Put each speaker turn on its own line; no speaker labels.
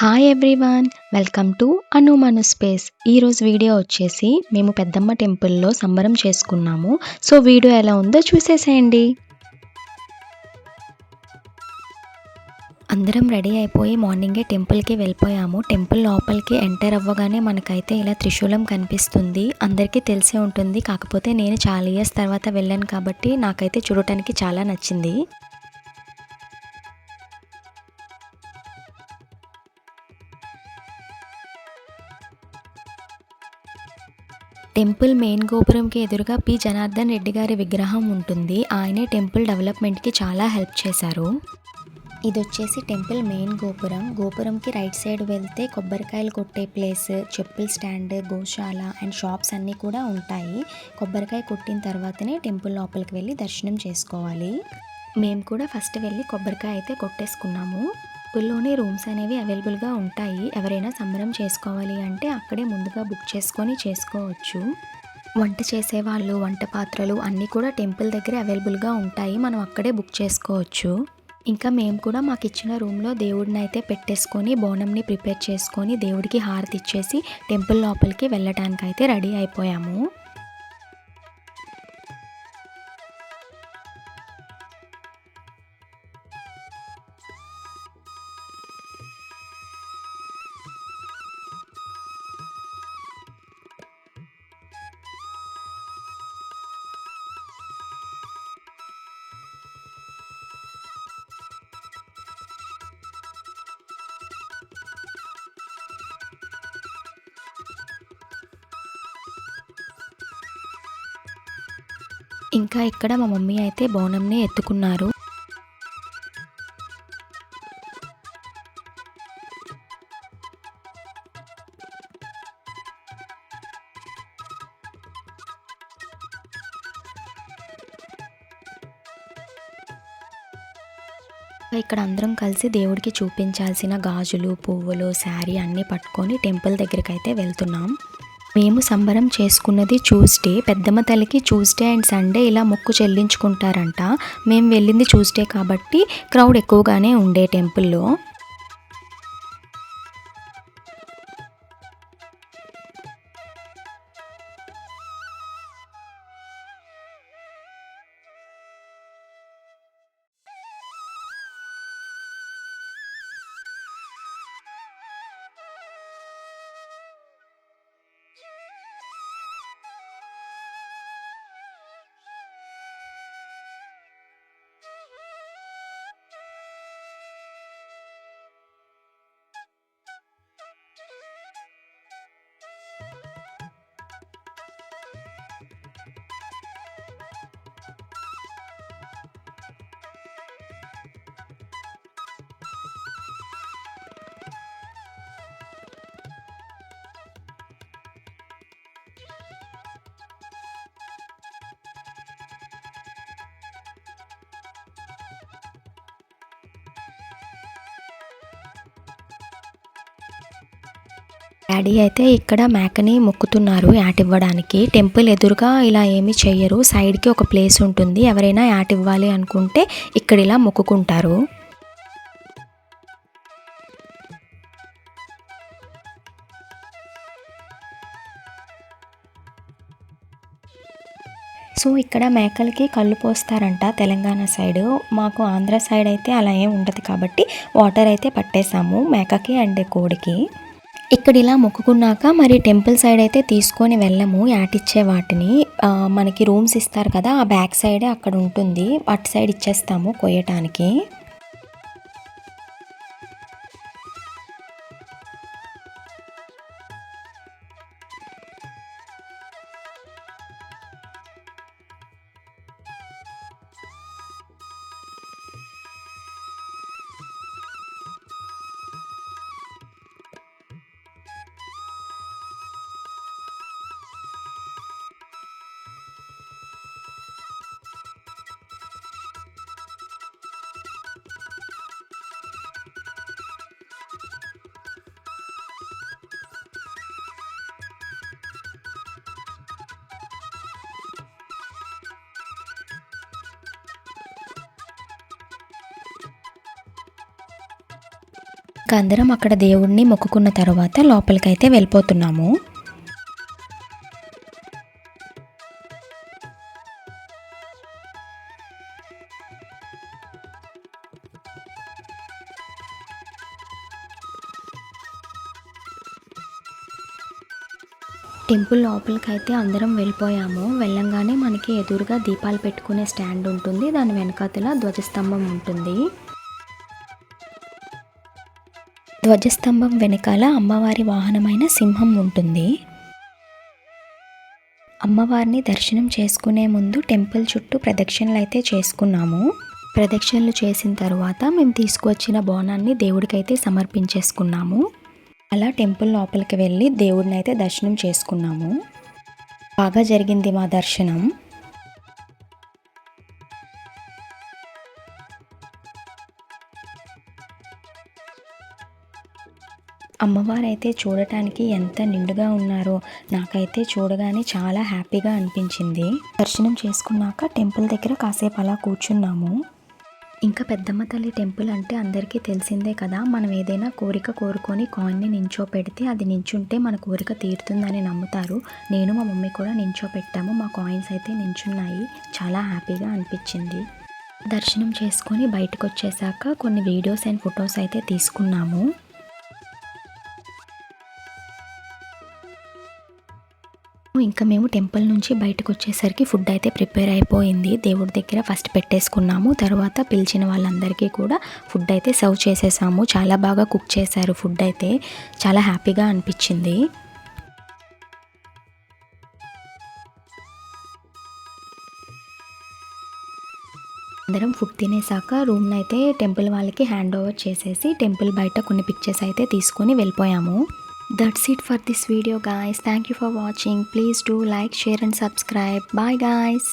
Hi everyone, welcome to Anu space. ఈరోజు video వచ్చేసి మేము పెద్దమ్మ టెంపుల్లో సంబరం చేసుకున్నాము. సో వీడియో ఎలా ఉందో చూసేసేయండి. అందరం రెడీ అయిపోయి మార్నింగే టెంపుల్కి వెళ్ళిపోయాము. టెంపుల్ లోపలికి ఎంటర్ అవ్వగానే మనకైతే ఇలా త్రిశూలం కనిపిస్తుంది. అందరికీ తెలిసే ఉంటుంది, కాకపోతే నేను చాలా ఇయర్స్ తర్వాత వెళ్ళాను కాబట్టి నాకైతే చూడటానికి చాలా నచ్చింది. టెంపుల్ మెయిన్ గోపురంకి ఎదురుగా పి జనార్దన్ రెడ్డి గారి విగ్రహం ఉంటుంది. ఆయనే టెంపుల్ డెవలప్మెంట్కి చాలా హెల్ప్ చేశారు. ఇది వచ్చేసి టెంపుల్ మెయిన్ గోపురంకి రైట్ సైడ్ వెళ్తే కొబ్బరికాయలు కొట్టే ప్లేస్, చెప్పుల స్టాండ్, గోశాల అండ్ షాప్స్ అన్నీ కూడా ఉంటాయి. కొబ్బరికాయ కొట్టిన తర్వాతనే టెంపుల్ లోపలికి వెళ్ళి దర్శనం చేసుకోవాలి. మేము కూడా ఫస్ట్ వెళ్ళి కొబ్బరికాయ అయితే కొట్టేసుకున్నాము. టెంపుల్లోనే రూమ్స్ అనేవి అవైలబుల్గా ఉంటాయి. ఎవరైనా సంబరం చేసుకోవాలి అంటే అక్కడే ముందుగా బుక్ చేసుకొని చేసుకోవచ్చు. వంట చేసేవాళ్ళు, వంట పాత్రలు అన్నీ కూడా టెంపుల్ దగ్గరే అవైలబుల్గా ఉంటాయి. మనం అక్కడే బుక్ చేసుకోవచ్చు. ఇంకా మేము కూడా మాకు ఇచ్చిన రూమ్లో దేవుడిని అయితే పెట్టేసుకొని బోనంని ప్రిపేర్ చేసుకొని దేవుడికి హారతి ఇచ్చేసి టెంపుల్ లోపలికి వెళ్ళటానికి అయితే రెడీ అయిపోయాము. ఇంకా ఇక్కడ మా మమ్మీ అయితే బోనంని ఎత్తుకున్నారు. ఇక్కడ అందరం కలిసి దేవుడికి చూపించాల్సిన గాజులు, పువ్వులు, శారీ అన్నీ పట్టుకొని టెంపుల్ దగ్గరికి అయితే వెళ్తున్నాం. మేము సంబరం చేసుకున్నది ట్యూస్డే. పెద్దమ్మ తల్లికి ట్యూస్డే అండ్ సండే ఇలా మొక్కు చెల్లించుకుంటారంట. మేము వెళ్ళింది ట్యూస్డే కాబట్టి క్రౌడ్ ఎక్కువగానే ఉండే టెంపుల్లో. డాడీ అయితే ఇక్కడ మేకని మొక్కుతున్నారు యాట్ ఇవ్వడానికి. టెంపుల్ ఎదురుగా ఇలా ఏమీ చెయ్యరు, సైడ్కి ఒక ప్లేస్ ఉంటుంది. ఎవరైనా యాట్ ఇవ్వాలి అనుకుంటే ఇక్కడ ఇలా మొక్కుకుంటారు. సో ఇక్కడ మేకలకి కళ్ళు పోస్తారంట తెలంగాణ సైడు. మాకు ఆంధ్ర సైడ్ అయితే అలా ఏం ఉండదు కాబట్టి వాటర్ అయితే పట్టేసాము మేకకి అండ్ కోడికి. ఇక్కడ ఇలా మొక్కుకున్నాక మరి టెంపుల్ సైడ్ అయితే తీసుకొని వెళ్ళము యాటిచ్చే వాటిని. మనకి రూమ్స్ ఇస్తారు కదా, ఆ బ్యాక్ సైడే అక్కడ ఉంటుంది, అటు సైడ్ ఇచ్చేస్తాము కొయ్యటానికి. ఇంకా అందరం అక్కడ దేవుడిని మొక్కుకున్న తర్వాత లోపలికైతే వెళ్ళిపోతున్నాము. టెంపుల్ లోపలికైతే అందరం వెళ్ళిపోయాము. వెళ్ళంగానే మనకి ఎదురుగా దీపాలు పెట్టుకునే స్టాండ్ ఉంటుంది. దాని వెనకాతల ధ్వజస్తంభం ఉంటుంది. ధ్వజస్తంభం వెనకాల అమ్మవారి వాహనమైన సింహం ఉంటుంది. అమ్మవారిని దర్శనం చేసుకునే ముందు టెంపుల్ చుట్టూ ప్రదక్షిణలు అయితే చేసుకున్నాము. ప్రదక్షిణలు చేసిన తర్వాత మేము తీసుకువచ్చిన బోనాన్ని దేవుడికైతే సమర్పించేసుకున్నాము. అలా టెంపుల్ లోపలికి వెళ్ళి దేవుడిని అయితే దర్శనం చేసుకున్నాము. బాగా జరిగింది మా దర్శనం. అమ్మవారు అయితే చూడటానికి ఎంత నిండుగా ఉన్నారో నాకైతే చూడగానే చాలా హ్యాపీగా అనిపించింది. దర్శనం చేసుకున్నాక టెంపుల్ దగ్గర కాసేపు అలా కూర్చున్నాము. ఇంకా పెద్దమ్మ తల్లి టెంపుల్ అంటే అందరికీ తెలిసిందే కదా. మనం ఏదైనా కోరిక కోరుకొని కాయిన్ని నించోపెడితే అది నించుంటే మన కోరిక తీరుతుందని నమ్ముతారు. నేను మా మమ్మీ కూడా నించోపెట్టాము. మా కాయిన్స్ అయితే నించున్నాయి. చాలా హ్యాపీగా అనిపించింది. దర్శనం చేసుకొని బయటకు వచ్చేసాక కొన్ని వీడియోస్ అండ్ ఫొటోస్ అయితే తీసుకున్నాము. ఇంకా మేము టెంపుల్ నుంచి బయటకు వచ్చేసరికి ఫుడ్ అయితే ప్రిపేర్ అయిపోయింది. దేవుడి దగ్గర ఫస్ట్ పెట్టేసుకున్నాము. తర్వాత పిలిచిన వాళ్ళందరికీ కూడా ఫుడ్ అయితే సర్వ్ చేసేసాము. చాలా బాగా కుక్ చేశారు. ఫుడ్ అయితే చాలా హ్యాపీగా అనిపించింది. అందరం ఫుడ్ తినేసాక రూమ్ని అయితే టెంపుల్ వాళ్ళకి హ్యాండ్ ఓవర్ చేసేసి టెంపుల్ బయట కొన్ని పిక్చర్స్ అయితే తీసుకొని వెళ్ళిపోయాము. That's it for this video guys. Thank you for watching. Please do like, share and subscribe. Bye guys.